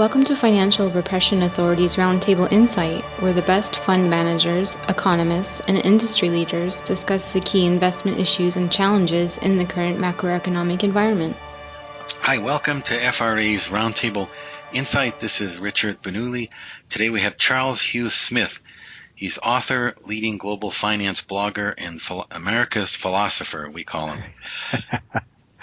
Welcome to Financial Repression Authority's Roundtable Insight, where the best fund managers, economists, and industry leaders discuss the key investment issues and challenges in the current macroeconomic environment. Hi, welcome to FRA's Roundtable Insight. This is Richard Bernoulli. Today we have Charles Hugh Smith. He's author, leading global finance blogger, and America's philosopher, we call him.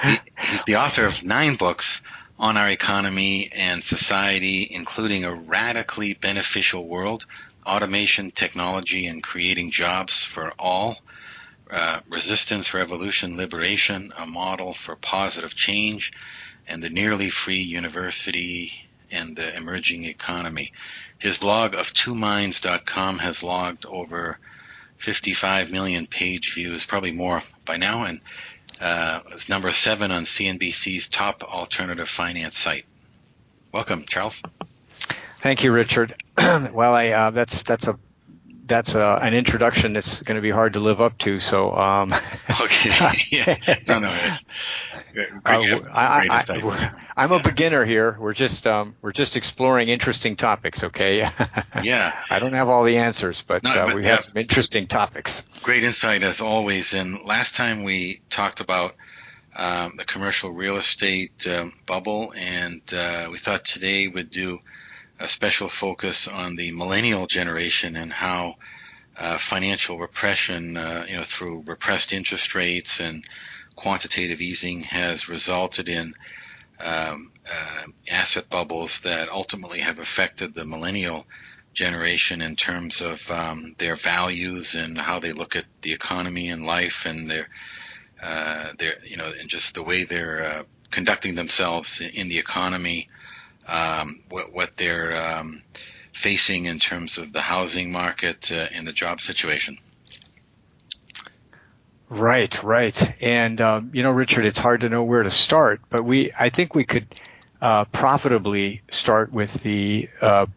He's the author of 9 books on our economy and society, including A Radically Beneficial World, Automation, Technology, and Creating Jobs for All, Resistance, Revolution, Liberation, A Model for Positive Change, and The Nearly Free University and the Emerging Economy. His blog of twominds.com has logged over 55 million page views, probably more by now, and it's number 7 on CNBC's top alternative finance site. Welcome, Charles. Thank you, Richard. Well, that's an introduction that's going to be hard to live up to. So, okay, yeah, no. I'm a beginner here. We're just exploring interesting topics. Okay. Yeah. I don't have all the answers, but we have some interesting topics. Great insight as always. And last time we talked about the commercial real estate bubble, and we thought today we'd do a special focus on the millennial generation and how financial repression, through repressed interest rates and quantitative easing, has resulted in asset bubbles that ultimately have affected the millennial generation in terms of their values and how they look at the economy and life, and their and just the way they're conducting themselves in the economy, what they're facing in terms of the housing market and the job situation. Right. And, Richard, it's hard to know where to start, but I think we could profitably start with the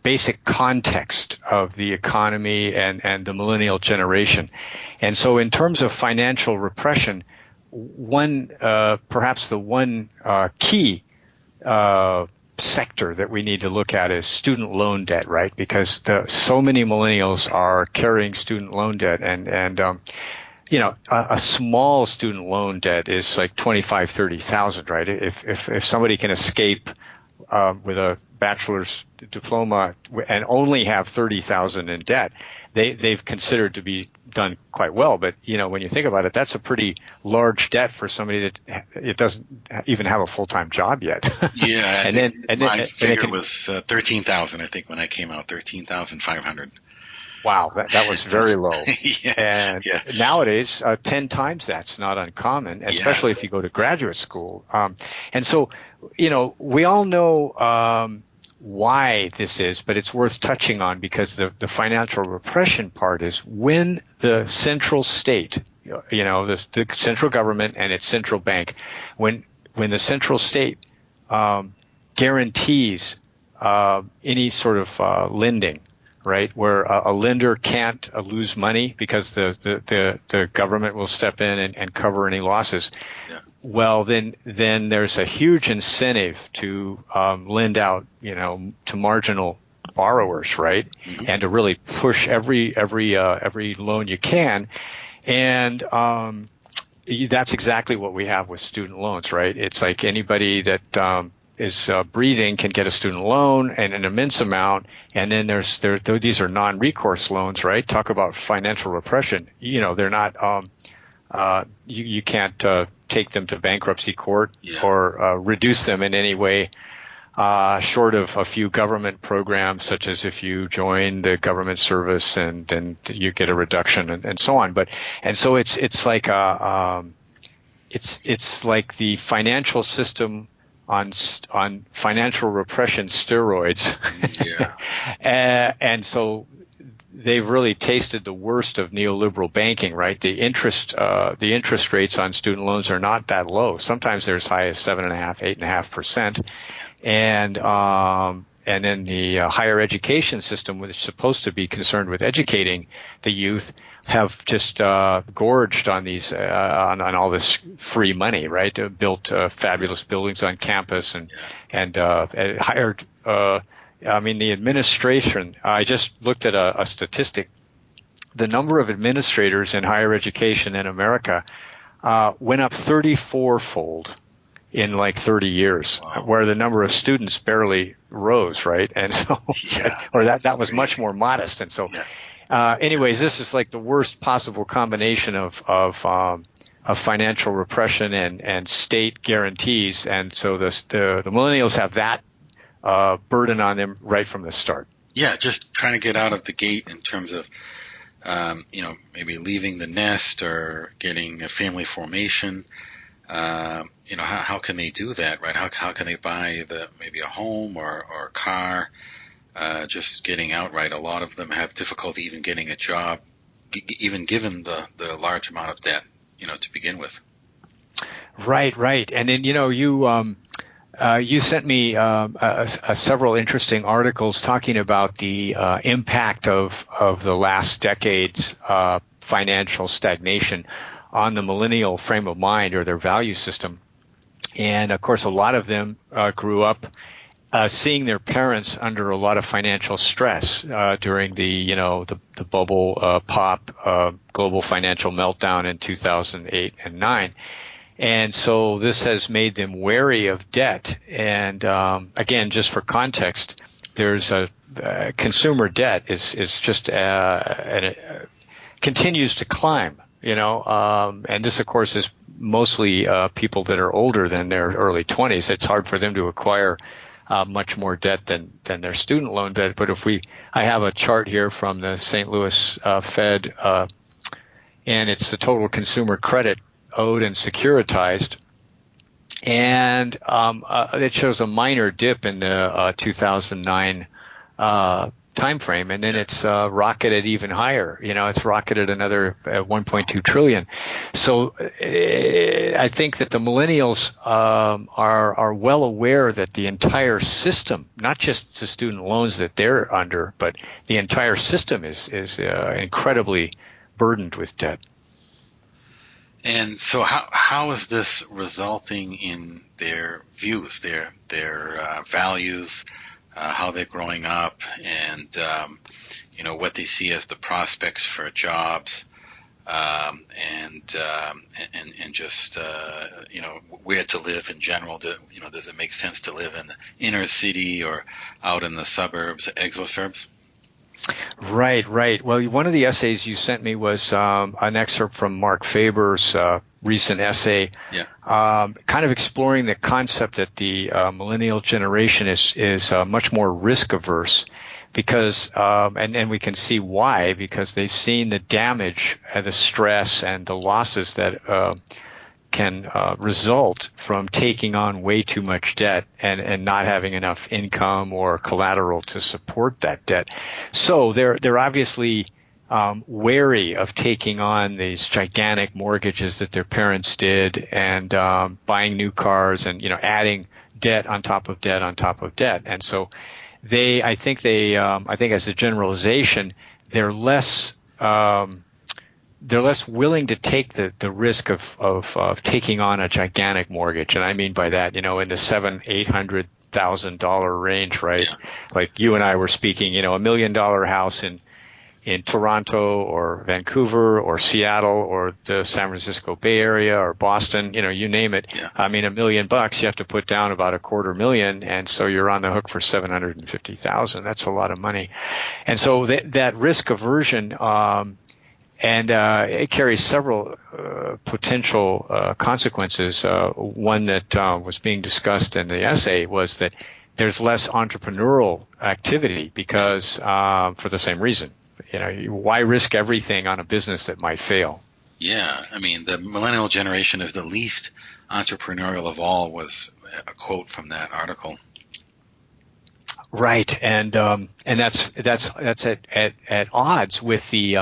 basic context of the economy and the millennial generation. And so in terms of financial repression, perhaps the one key sector that we need to look at is student loan debt, right? Because so many millennials are carrying student loan debt, and a small student loan debt is like 25, 30,000, right? If somebody can escape with a bachelor's diploma and only have 30,000 in debt, they've considered to be done quite well. But when you think about it, that's a pretty large debt for somebody that it doesn't even have a full-time job yet. Yeah, and my figure was 13,000, I think, when I came out, 13,500. Wow, that was very low. Yeah, and nowadays, 10 times that's not uncommon, especially if you go to graduate school. And so, we all know why this is, but it's worth touching on because the financial repression part is when the central state, the central government and its central bank, when the central state guarantees any sort of lending, right, where a lender can't lose money because the government will step in and cover any losses. Yeah. Well, then there's a huge incentive to lend out, to marginal borrowers, right, mm-hmm. and to really push every loan you can, and that's exactly what we have with student loans, right? It's like anybody that is breathing can get a student loan and an immense amount, and then these are non-recourse loans, right? Talk about financial repression. They're not you can't take them to bankruptcy court or reduce them in any way short of a few government programs, such as if you join the government service and then you get a reduction and so on. So it's like it's like the financial system on financial repression steroids. Yeah. And so they've really tasted the worst of neoliberal banking, right? The interest rates on student loans are not that low. Sometimes they're as high as 7.5%, 8.5%. And then the higher education system, which is supposed to be concerned with educating the youth, have just gorged on these on all this free money, right? Built fabulous buildings on campus and hired the administration, I just looked at a statistic. The number of administrators in higher education in America went up 34-fold in like 30 years, Wow. where the number of students barely rose, right? And so, that was much more modest. And so, anyways, this is like the worst possible combination of financial repression and state guarantees. And so the millennials have that burden on them right from the start. Yeah, just trying to get out of the gate in terms of, maybe leaving the nest or getting a family formation. How can they do that, right? How can they buy maybe a home or a car? Just getting out, right? A lot of them have difficulty even getting a job, even given the large amount of debt, to begin with. Right. And then, you sent me several interesting articles talking about the impact of the last decade's financial stagnation on the millennial frame of mind or their value system. And of course, a lot of them grew up seeing their parents under a lot of financial stress during the bubble pop global financial meltdown in 2008 and 9. And so this has made them wary of debt. And again, just for context, there's consumer debt is just continues to climb. And this, of course, is mostly people that are older than their early 20s. It's hard for them to acquire much more debt than their student loan debt. But I have a chart here from the St. Louis Fed, and it's the total consumer credit owed and securitized, and it shows a minor dip in the 2009 time frame, and then it's rocketed even higher. It's rocketed another 1.2 trillion. So I think that the millennials are well aware that the entire system, not just the student loans that they're under, but the entire system is incredibly burdened with debt. And so how is this resulting in their views, their values, how they're growing up, and what they see as the prospects for jobs, and just where to live in general? Does it make sense to live in the inner city or out in the suburbs, exosurbs? Right. Well, one of the essays you sent me was an excerpt from Mark Faber's recent essay, kind of exploring the concept that the millennial generation is much more risk averse because, and we can see why, because they've seen the damage and the stress and the losses that can result from taking on way too much debt and not having enough income or collateral to support that debt. So they're obviously wary of taking on these gigantic mortgages that their parents did and buying new cars and adding debt on top of debt on top of debt. And so I think as a generalization, they're less willing to take the risk of taking on a gigantic mortgage. And I mean by that, in the $700,000-$800,000 range, right? Yeah. Like you and I were speaking, $1 million house in Toronto or Vancouver or Seattle or the San Francisco Bay Area or Boston, you name it. Yeah. I mean, $1 million, you have to put down about $250,000. And so you're on the hook for $750,000. That's a lot of money. And so that risk aversion, and it carries several potential consequences. One that was being discussed in the essay was that there's less entrepreneurial activity because for the same reason. Why risk everything on a business that might fail? Yeah, I mean, the millennial generation is the least entrepreneurial of all, was a quote from that article. Right, and that's at odds with the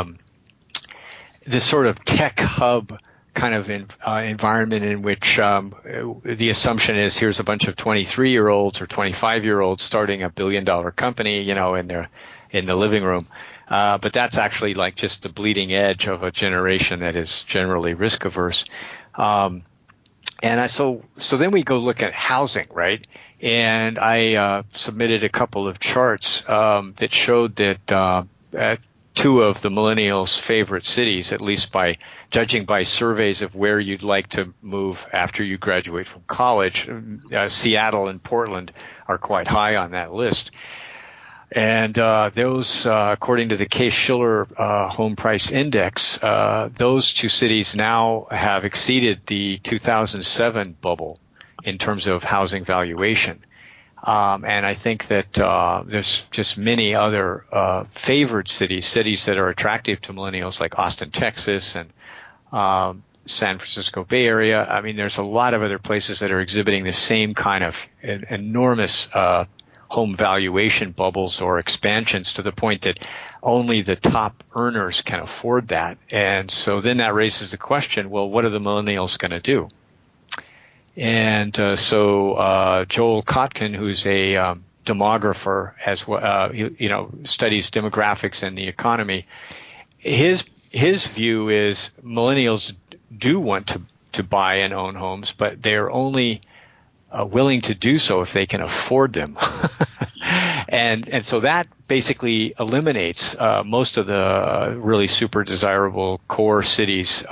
sort of tech hub kind of environment in which the assumption is here's a bunch of 23-year-olds or 25-year-olds starting a billion-dollar company, in the living room. But that's actually like just the bleeding edge of a generation that is generally risk averse. And so then we go look at housing, right? And I submitted a couple of charts that showed that two of the millennials' favorite cities, at least by judging by surveys of where you'd like to move after you graduate from college, Seattle and Portland are quite high on that list. And those, according to the Case-Shiller Home Price Index, those two cities now have exceeded the 2007 bubble in terms of housing valuation. And I think that there's just many other favored cities that are attractive to millennials, like Austin, Texas, and San Francisco Bay Area. I mean, there's a lot of other places that are exhibiting the same kind of enormous home valuation bubbles or expansions, to the point that only the top earners can afford that. And so then that raises the question, well, what are the millennials going to do? And so Joel Kotkin, who's a demographer, as well, he studies demographics and the economy, his view is millennials do want to buy and own homes, but they're only willing to do so if they can afford them. And so that basically eliminates most of the really super desirable core cities,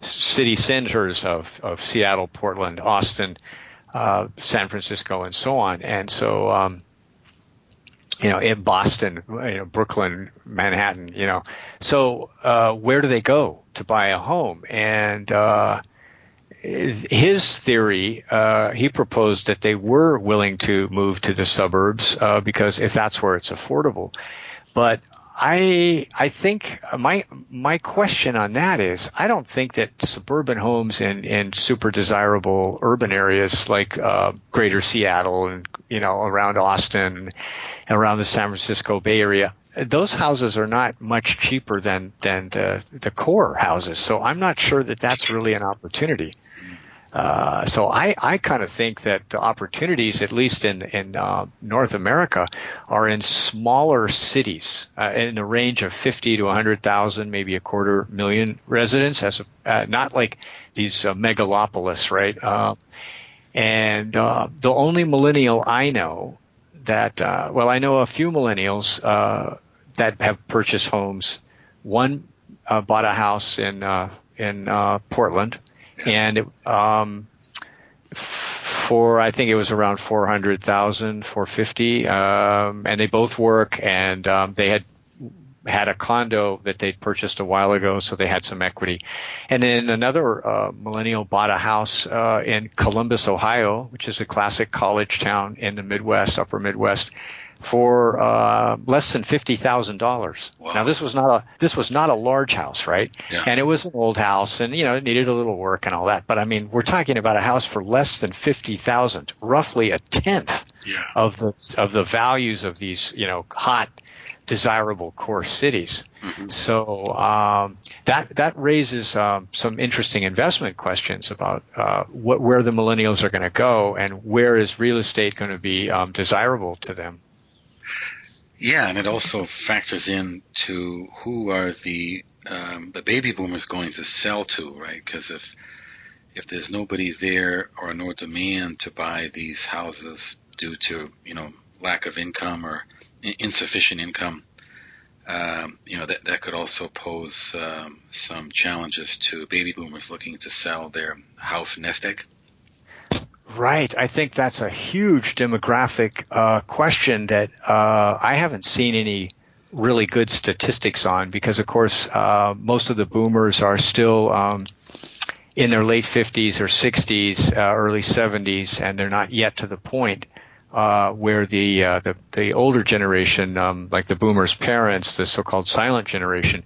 city centers of Seattle, Portland, Austin, San Francisco, and so on. And so, in Boston, Brooklyn, Manhattan, so where do they go to buy a home? And his theory, he proposed that they were willing to move to the suburbs because if that's where it's affordable. But I think my question on that is, I don't think that suburban homes in super desirable urban areas like greater Seattle and around Austin and around the San Francisco Bay Area, those houses are not much cheaper than the core houses. So I'm not sure that that's really an opportunity. So I kind of think that the opportunities, at least in North America, are in smaller cities in the range of 50 to 100,000, maybe 250,000 residents, not like these megalopolis, right? And the only millennial I know that, I know a few millennials that have purchased homes. One bought a house in Portland. And for, I think it was around 400,000, 450, and they both work, and they had a condo that they'd purchased a while ago, so they had some equity. And then another millennial bought a house in Columbus, Ohio, which is a classic college town in the Midwest, upper Midwest, for less than $50,000. Wow. Now this was not a large house, right? Yeah. And it was an old house, and it needed a little work and all that. But I mean, we're talking about a house for less than $50,000, roughly a tenth of the values of these hot, desirable core cities. Mm-hmm. So that raises some interesting investment questions about where the millennials are going to go and where is real estate going to be desirable to them. Yeah, and it also factors into who are the baby boomers going to sell to, right? Because if there's nobody there or no demand to buy these houses due to lack of income or insufficient income, that could also pose some challenges to baby boomers looking to sell their house nest egg. Right. I think that's a huge demographic question that I haven't seen any really good statistics on, because, of course, most of the boomers are still in their late 50s or 60s, early 70s, and they're not yet to the point where the older generation, like the boomers' parents, the so-called silent generation,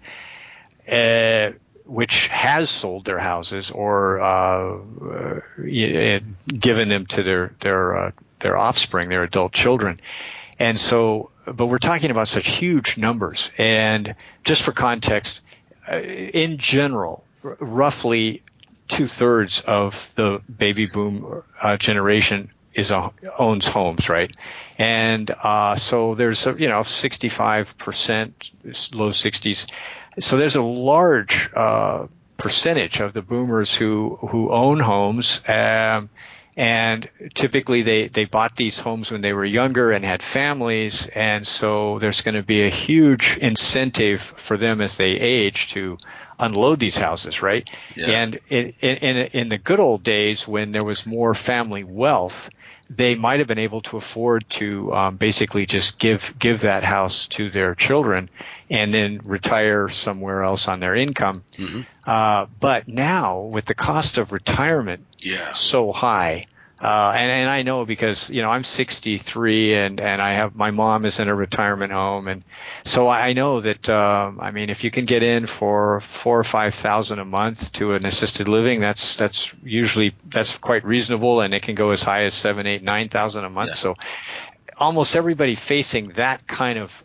which has sold their houses or given them to their offspring, their adult children. And so, but we're talking about such huge numbers. And just for context, in general, roughly 2/3 of the baby boom generation owns homes, right? And so there's 65%, low 60s. So there's a large percentage of the boomers who own homes. And typically they bought these homes when they were younger and had families. And so there's going to be a huge incentive for them as they age to unload these houses, right? Yeah. And in the good old days when there was more family wealth, they might have been able to afford to basically just give that house to their children and then retire somewhere else on their income. Mm-hmm. But now with the cost of retirement so high, and I know because, I'm 63 and I have, my mom is in a retirement home. And so I know that, if you can get in for $4,000 or $5,000 a month to an assisted living, that's quite reasonable. And it can go as high as $7,000, $8,000, $9,000 a month. Yeah. So almost everybody facing that kind of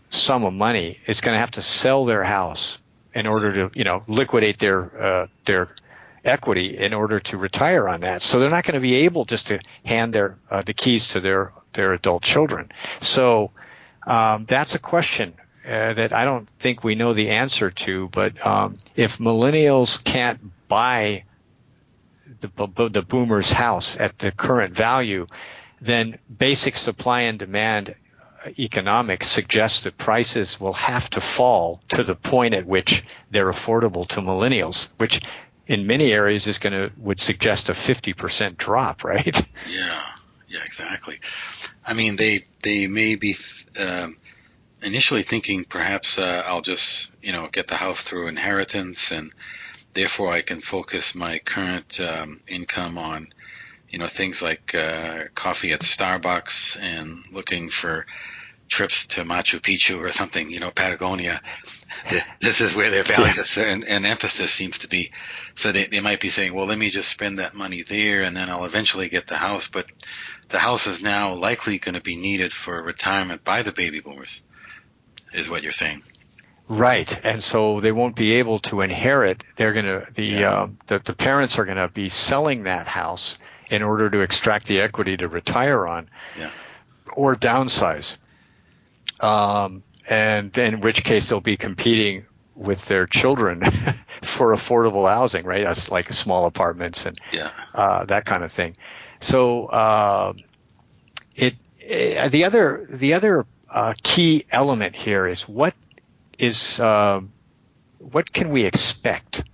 sum of money is going to have to sell their house in order to, liquidate their equity in order to retire on that. So they're not going to be able just to hand the keys to their adult children. So that's a question that I don't think we know the answer to. But if millennials can't buy the boomer's house at the current value, then basic supply and demand economics suggests that prices will have to fall to the point at which they're affordable to millennials, which in many areas would suggest a 50% drop, right? Yeah, exactly. They may be initially thinking perhaps I'll just get the house through inheritance, and therefore I can focus my current income on things like coffee at Starbucks and looking for trips to Machu Picchu or something, Patagonia. This is where their value and emphasis seems to be. So they might be saying, well, let me just spend that money there and then I'll eventually get the house. But the house is now likely going to be needed for retirement by the baby boomers, is what you're saying. Right. And so they won't be able to inherit. They're going to, the parents are going to be selling that house in order to extract the equity to retire on or downsize. And in which case they'll be competing with their children for affordable housing, right? That's like small apartments and that kind of thing. So the other key element here is what can we expect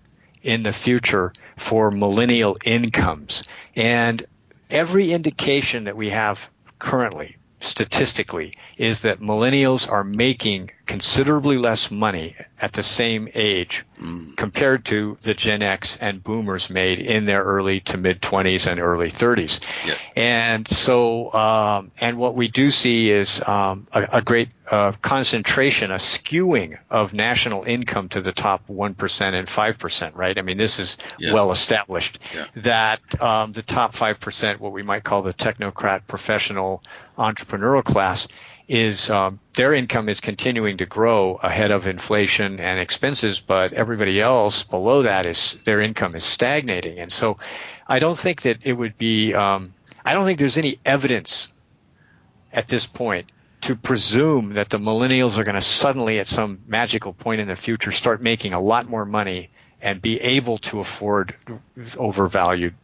in the future for millennial incomes? And every indication that we have currently statistically is that millennials are making considerably less money at the same age compared to the Gen X and boomers made in their early to mid 20s and early 30s. Yeah. And so, and what we do see is a great concentration, a skewing of national income to the top 1% and 5%, right? I mean, this is well established that the top 5%, what we might call the technocrat professional entrepreneurial class, is their income is continuing to grow ahead of inflation and expenses, but everybody else below that their income is stagnating. And so I don't think that it would be I don't think there's any evidence at this point to presume that the millennials are going to suddenly at some magical point in the future start making a lot more money and be able to afford overvalued,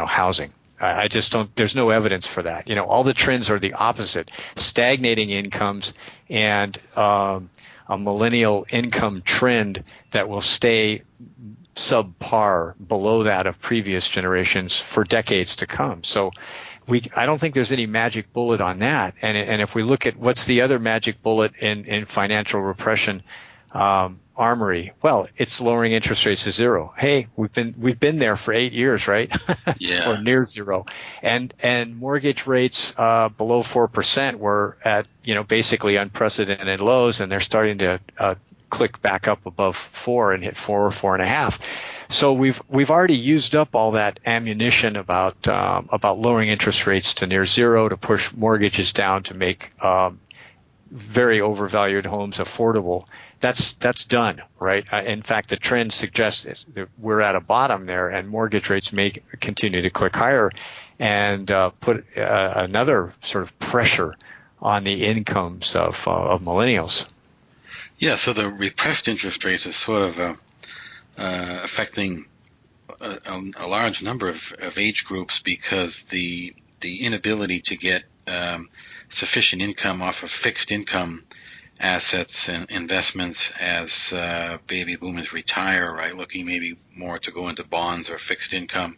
housing. I just don't, there's no evidence for that. All the trends are the opposite: stagnating incomes and a millennial income trend that will stay subpar, below that of previous generations for decades to come. So I don't think there's any magic bullet on that. And if we look at what's the other magic bullet in financial repression armory, well, it's lowering interest rates to zero. Hey, we've been there for 8 years, right? Or near zero. And mortgage rates below 4% were at basically unprecedented lows, and they're starting to click back up above 4 and hit 4 or 4.5. So we've already used up all that ammunition about lowering interest rates to near zero, to push mortgages down, to make very overvalued homes affordable. That's done, right? In fact, the trend suggests that we're at a bottom there, and mortgage rates may continue to click higher and put another sort of pressure on the incomes of millennials. Yeah, so the repressed interest rates is sort of affecting a large number of age groups because the inability to get sufficient income off of fixed income assets and investments as baby boomers retire, right? Looking maybe more to go into bonds or fixed income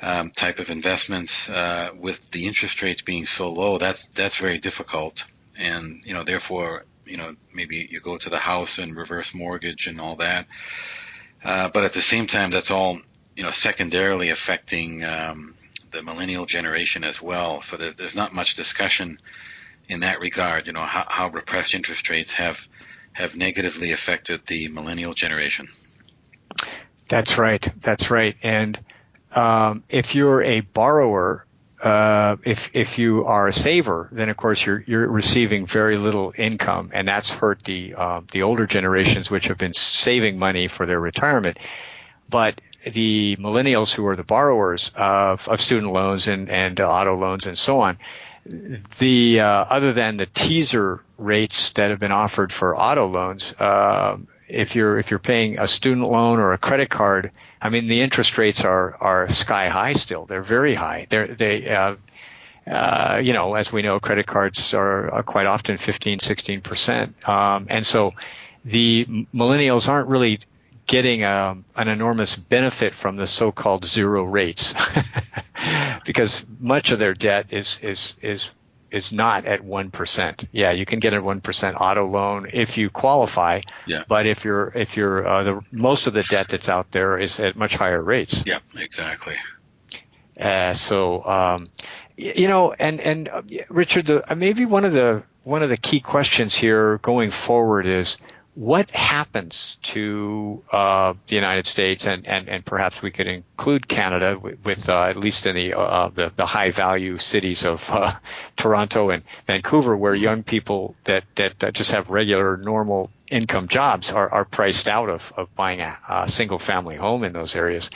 type of investments. With the interest rates being so low, that's very difficult, and therefore maybe you go to the house and reverse mortgage and all that. But at the same time, that's all secondarily affecting the millennial generation as well. So there's not much discussion in that regard. How repressed interest rates have negatively affected the millennial generation. That's right. That's right. And if you're a borrower, if you are a saver, then of course you're receiving very little income, and that's hurt the older generations, which have been saving money for their retirement. But the millennials, who are the borrowers of student loans and auto loans and so on, the other than the teaser rates that have been offered for auto loans, if you're paying a student loan or a credit card, I mean, the interest rates are sky high still. They're very high. As we know, credit cards are quite often 15-16%. And so the millennials aren't really getting an enormous benefit from the so-called zero rates because much of their debt is not at 1%. Yeah, you can get a 1% auto loan if you qualify. Yeah. But if you're the most of the debt that's out there is at much higher rates. Yeah, exactly. Richard, maybe one of the key questions here going forward is what happens to the United States and perhaps we could include Canada with at least in the high value cities of Toronto and Vancouver, where young people that just have regular normal income jobs are priced out of buying a single family home in those areas.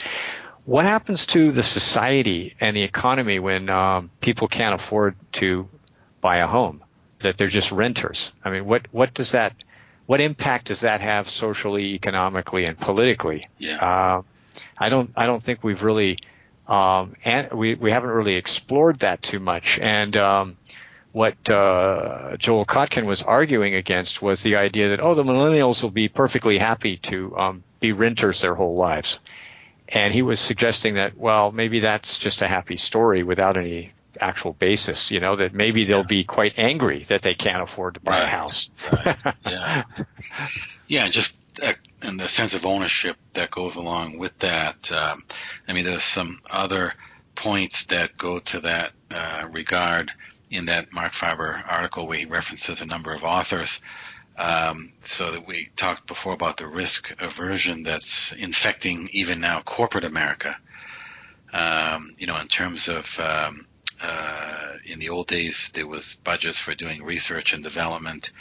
What happens to the society and the economy when people can't afford to buy a home, that they're just renters? I mean, what impact does that have socially, economically, and politically? Yeah. I don't think we've really we haven't really explored that too much. And what Joel Kotkin was arguing against was the idea that the millennials will be perfectly happy to be renters their whole lives. And he was suggesting that, well, maybe that's just a happy story without any actual basis, that maybe they'll be quite angry that they can't afford to buy a house. Right. Yeah, just and the sense of ownership that goes along with that. There's some other points that go to that regard in that Mark Faber article where he references a number of authors. So that we talked before about the risk aversion that's infecting even now corporate America. In terms of in the old days there was budgets for doing research and development,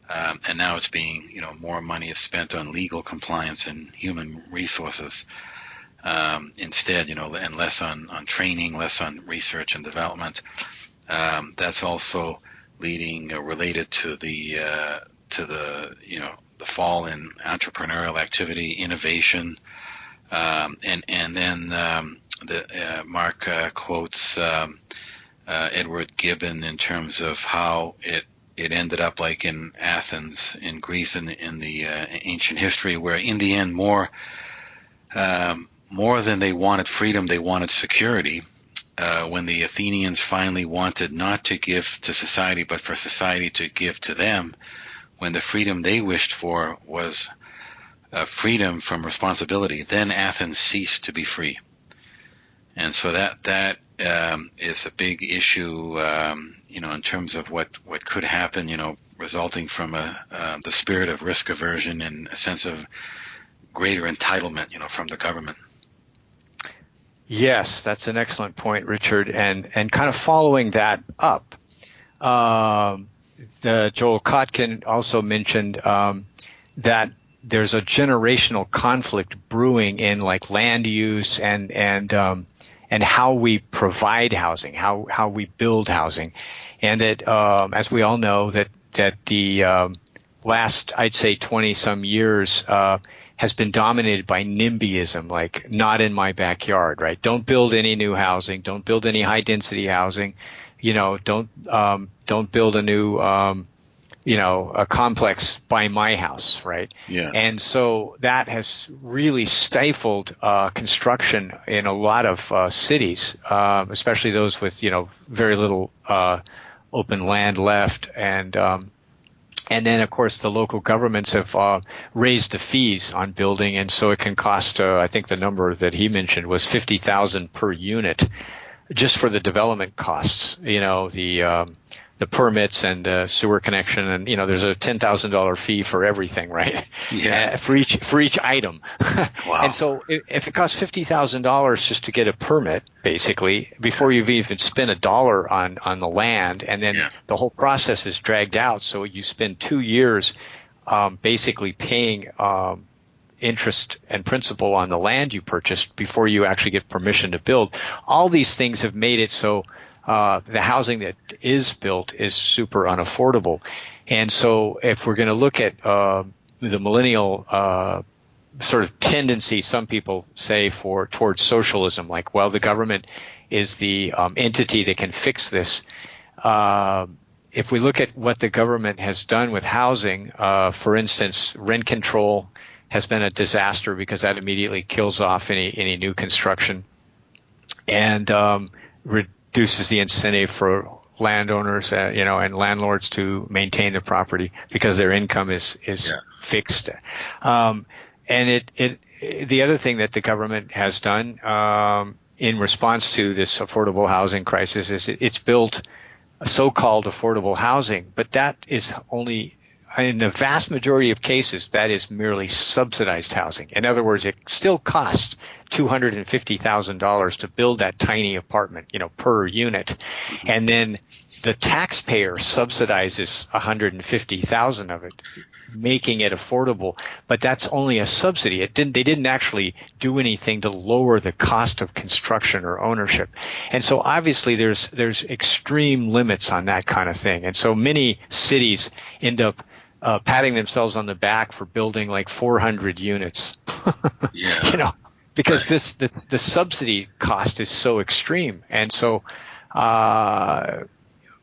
and now it's being more money is spent on legal compliance and human resources instead, and less on training, less on research and development. That's also related to the fall in entrepreneurial activity, innovation, and then Mark quotes Edward Gibbon in terms of how it ended up like in Athens, in Greece, in the ancient history, where in the end more than they wanted freedom, they wanted security. When the Athenians finally wanted not to give to society, but for society to give to them, when the freedom they wished for was freedom from responsibility, then Athens ceased to be free. And so that is a big issue, in terms of what could happen, resulting from the spirit of risk aversion and a sense of greater entitlement, from the government. Yes, that's an excellent point, Richard. And kind of following that up, Joel Kotkin also mentioned that there's a generational conflict brewing in like land use and how we provide housing, how we build housing, and that as we all know that the last, I'd say, 20 some years has been dominated by NIMBYism, like not in my backyard, right? Don't build any new housing. Don't build any high density housing. Don't build a new, a complex by my house, right? Yeah. And so that has really stifled construction in a lot of cities, especially those with, very little open land left. And then, of course, the local governments have raised the fees on building, and so it can cost, I think the number that he mentioned was $50,000 per unit just for the development costs, the permits and the sewer connection, and there's a $10,000 fee for everything, right? Yeah. For each item. Wow. And so if it costs $50,000 just to get a permit, basically, before you've even spent $1 on the land, and then the whole process is dragged out, so you spend 2 years basically paying interest and principal on the land you purchased before you actually get permission to build. All these things have made it so the housing that is built is super unaffordable. And so if we're going to look at the millennial sort of tendency, some people say, towards socialism, like, well, the government is the entity that can fix this. If we look at what the government has done with housing, for instance, rent control has been a disaster because that immediately kills off any new construction and reduces the incentive for landowners, and landlords to maintain the property because their income is fixed. And the other thing that the government has done in response to this affordable housing crisis is it's built so-called affordable housing, but that is only, in the vast majority of cases, that is merely subsidized housing. In other words, it still costs $250,000 to build that tiny apartment, per unit. And then the taxpayer subsidizes $150,000 of it, making it affordable. But that's only a subsidy. They didn't actually do anything to lower the cost of construction or ownership. And so obviously there's extreme limits on that kind of thing. And so many cities end up patting themselves on the back for building like 400 units. Because the subsidy cost is so extreme. And so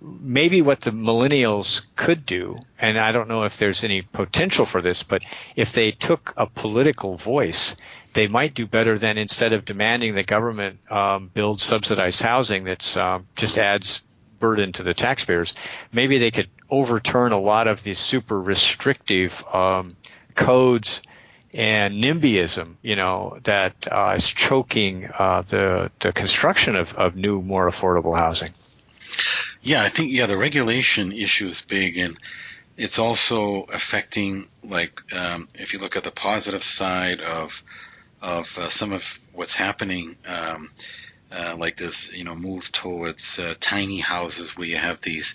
maybe what the millennials could do, and I don't know if there's any potential for this, but if they took a political voice, they might do better than, instead of demanding the government build subsidized housing that's just adds burden to the taxpayers, maybe they could overturn a lot of these super restrictive codes and NIMBYism, that is choking the construction of new, more affordable housing. Yeah, I think the regulation issue is big, and it's also affecting, like, if you look at the positive side of some of what's happening, like this, move towards tiny houses where you have these,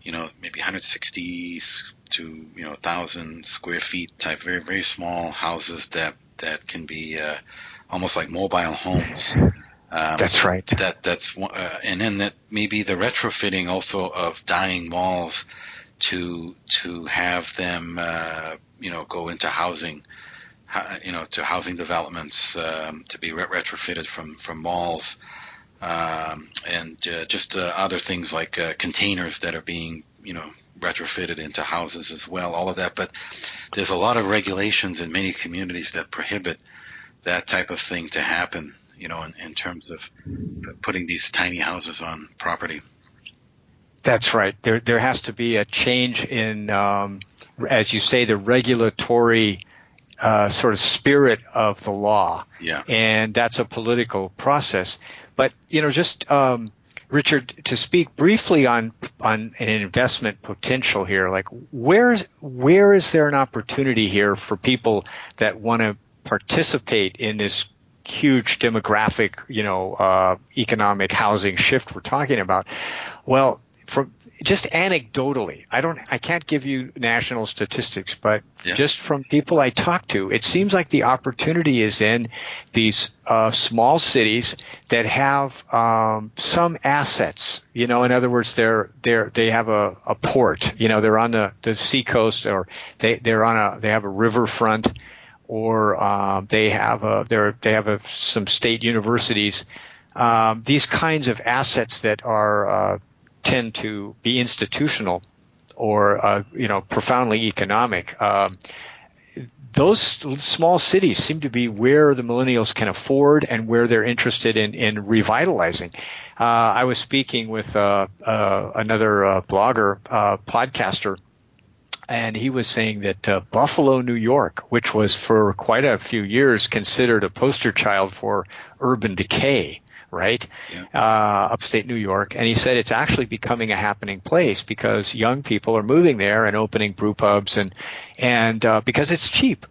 maybe 160 to 1,000 square feet type, very, very small houses that can be almost like mobile homes. That's right. That's and then that maybe the retrofitting also of dying malls to have them go into housing, to housing developments, to be retrofitted from malls, and just other things like containers that are being retrofitted into houses as well, all of that. But there's a lot of regulations in many communities that prohibit that type of thing to happen, in terms of putting these tiny houses on property. That's right. There has to be a change in, as you say, the regulatory sort of spirit of the law. Yeah. And that's a political process. But, just Richard, to speak briefly on an investment potential here, like where is there an opportunity here for people that want to participate in this huge demographic, economic housing shift we're talking about? Well, from just anecdotally, I can't give you national statistics, but just from people I talk to, it seems like the opportunity is in these small cities that have some assets. In other words, they have a port. They're on the seacoast, or they have a riverfront, or they have some state universities. These kinds of assets that are tend to be institutional or profoundly economic. Those small cities seem to be where the millennials can afford and where they're interested in revitalizing. I was speaking with another blogger, podcaster, and he was saying that Buffalo, New York, which was for quite a few years considered a poster child for urban decay, right? Yeah. Upstate New York. And he said it's actually becoming a happening place because young people are moving there and opening brew pubs and because it's cheap.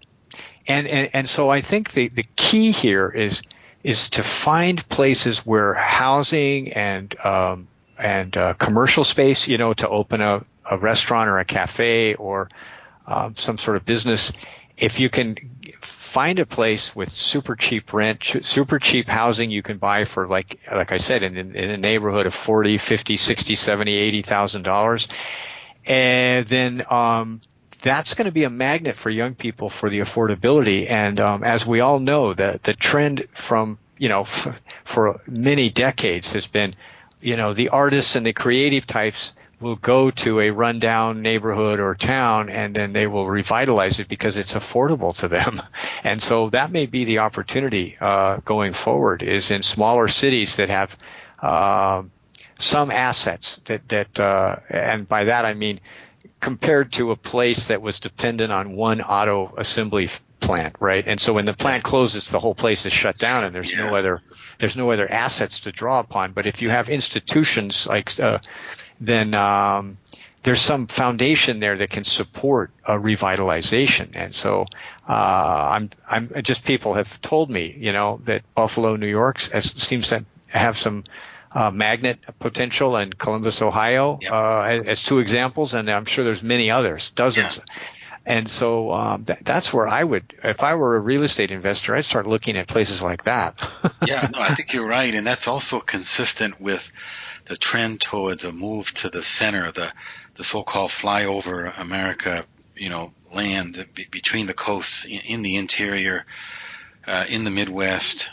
And so I think the key here is to find places where housing and commercial space, to open a restaurant or a cafe or some sort of business. If you can find a place with super cheap rent, super cheap housing you can buy for like I said, in the neighborhood of $40,000, $50,000, $60,000, $70,000, $80,000, and then that's going to be a magnet for young people for the affordability. And as we all know, the trend from for many decades has been, the artists and the creative types will go to a rundown neighborhood or town and then they will revitalize it because it's affordable to them. And so that may be the opportunity going forward, is in smaller cities that have some assets that and by that I mean compared to a place that was dependent on one auto assembly plant, right? And so when the plant closes, the whole place is shut down and there's no other assets to draw upon. But if you have institutions like then there's some foundation there that can support a revitalization. And so I'm just, people have told me, that Buffalo, New York seems to have some magnet potential, and Columbus, Ohio, as two examples, and I'm sure there's many others, dozens. Yeah. And so that's where I would, if I were a real estate investor, I'd start looking at places like that. Yeah, no, I think you're right, and that's also consistent with the trend towards a move to the center, the so-called flyover America, land between the coasts in the interior, in the Midwest,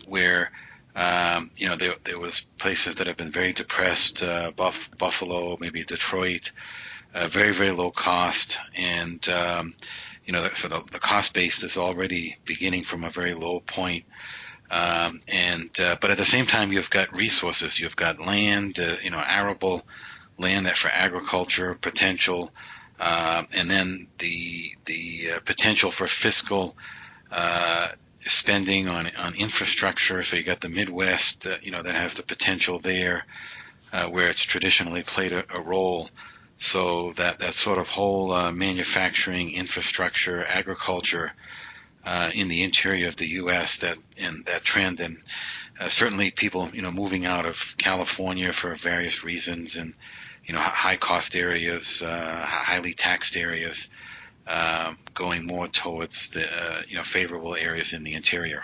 where there was places that have been very depressed, Buffalo, maybe Detroit, very, very low cost, and so the cost base is already beginning from a very low point. But at the same time, you've got resources. You've got land, arable land that for agriculture potential, and then the potential for fiscal spending on infrastructure. So you got the Midwest, that has the potential there, where it's traditionally played a role. So that sort of whole manufacturing, infrastructure, agriculture in the interior of the U.S. that trend, and certainly people moving out of California for various reasons, and high cost areas, highly taxed areas, going more towards the favorable areas in the interior.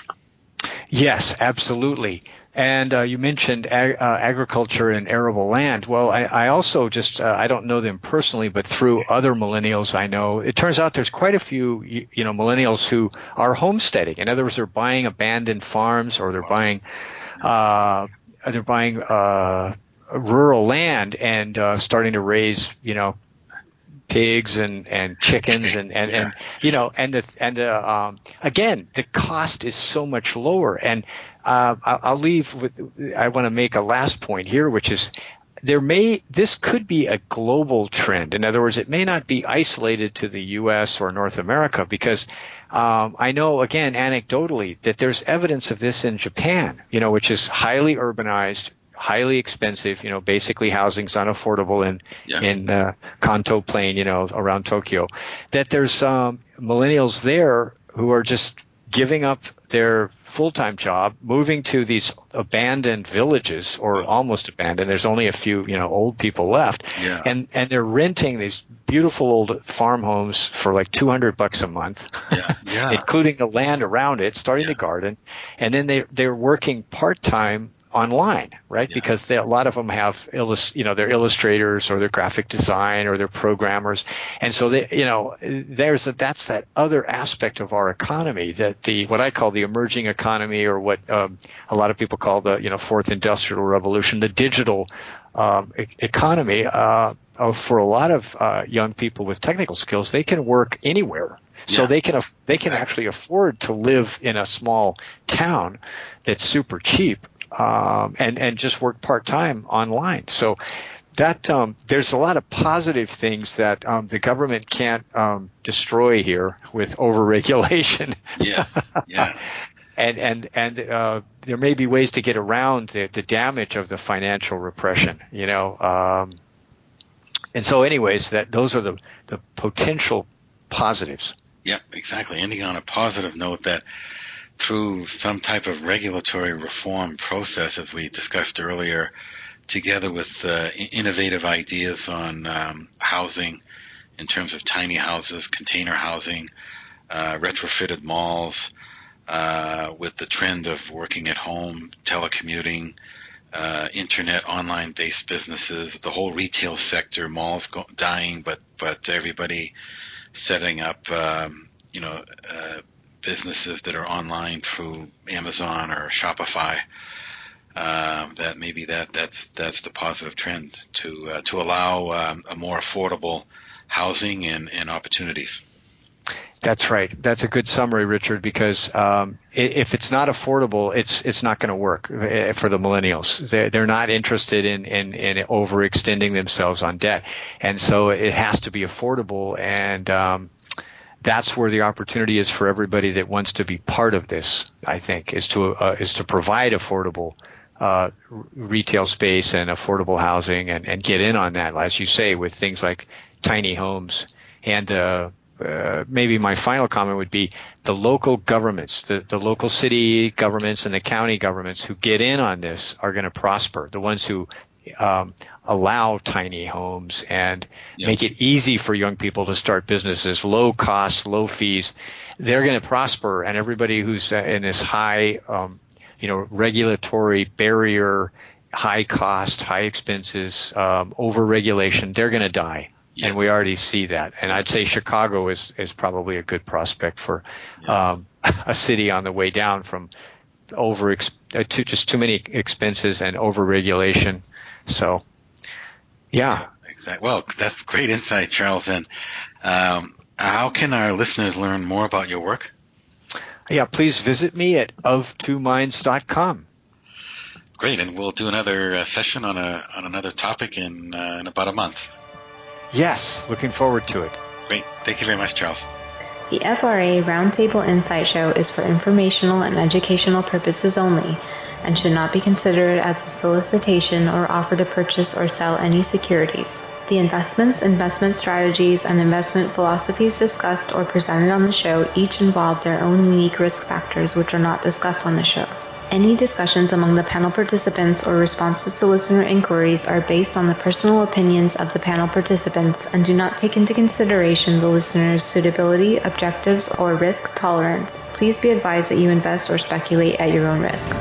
Yes, absolutely. And you mentioned agriculture and arable land. Well, I also just I don't know them personally, but through other millennials I know, it turns out there's quite a few millennials who are homesteading. In other words, they're buying abandoned farms, or they're buying rural land and starting to raise pigs and chickens and again, the cost is so much lower. And I'll leave with, I want to make a last point here, which is this could be a global trend. In other words, it may not be isolated to the U.S. or North America, because I know, again, anecdotally, that there's evidence of this in Japan, which is highly urbanized, highly expensive, basically housing's unaffordable in Kanto Plain, around Tokyo, that there's millennials there who are just giving up their full-time job, moving to these abandoned villages, or almost abandoned. There's only a few, old people left. Yeah. And they're renting these beautiful old farm homes for like $200 a month, including the land around it, starting to garden. And then they're working part-time online, right? Yeah. Because a lot of them have they're illustrators or they're graphic design or they're programmers, and so that's that other aspect of our economy, that what I call the emerging economy, or what a lot of people call the fourth industrial revolution, the digital economy. For a lot of young people with technical skills, they can work anywhere. So they can actually afford to live in a small town that's super cheap, and just work part-time online. So that there's a lot of positive things that the government can't destroy here with overregulation. Yeah. And there may be ways to get around the damage of the financial repression, and so anyways, those are the potential positives. Yeah, exactly. Ending on a positive note, that through some type of regulatory reform process, as we discussed earlier, together with innovative ideas on housing in terms of tiny houses, container housing, retrofitted malls, with the trend of working at home, telecommuting, internet, online-based businesses, the whole retail sector, malls dying, but everybody setting up, businesses that are online through Amazon or Shopify. That maybe that's the positive trend to allow a more affordable housing and opportunities. That's right. That's a good summary, Richard, because if it's not affordable, it's not going to work for the millennials. They're not interested in overextending themselves on debt, and so it has to be affordable. And that's where the opportunity is for everybody that wants to be part of this. I think is to provide affordable retail space and affordable housing, and get in on that, as you say, with things like tiny homes. And maybe my final comment would be the local governments, the local city governments and the county governments who get in on this are going to prosper. The ones who allow tiny homes and make it easy for young people to start businesses, low costs, low fees, they're going to prosper. And everybody who's in this high, regulatory barrier, high cost, high expenses, over-regulation, they're going to die. Yep. And we already see that. And I'd say Chicago is probably a good prospect for a city on the way down from too many expenses and over-regulation. So, yeah. Exactly. Well, that's great insight, Charles. And how can our listeners learn more about your work? Yeah, please visit me at of2minds.com. Great. And we'll do another session on another topic in about a month. Yes, looking forward to it. Great. Thank you very much, Charles. The FRA Roundtable Insight Show is for informational and educational purposes only and should not be considered as a solicitation or offer to purchase or sell any securities. The investments, investment strategies, and investment philosophies discussed or presented on the show each involve their own unique risk factors which are not discussed on the show. Any discussions among the panel participants or responses to listener inquiries are based on the personal opinions of the panel participants and do not take into consideration the listener's suitability, objectives, or risk tolerance. Please be advised that you invest or speculate at your own risk.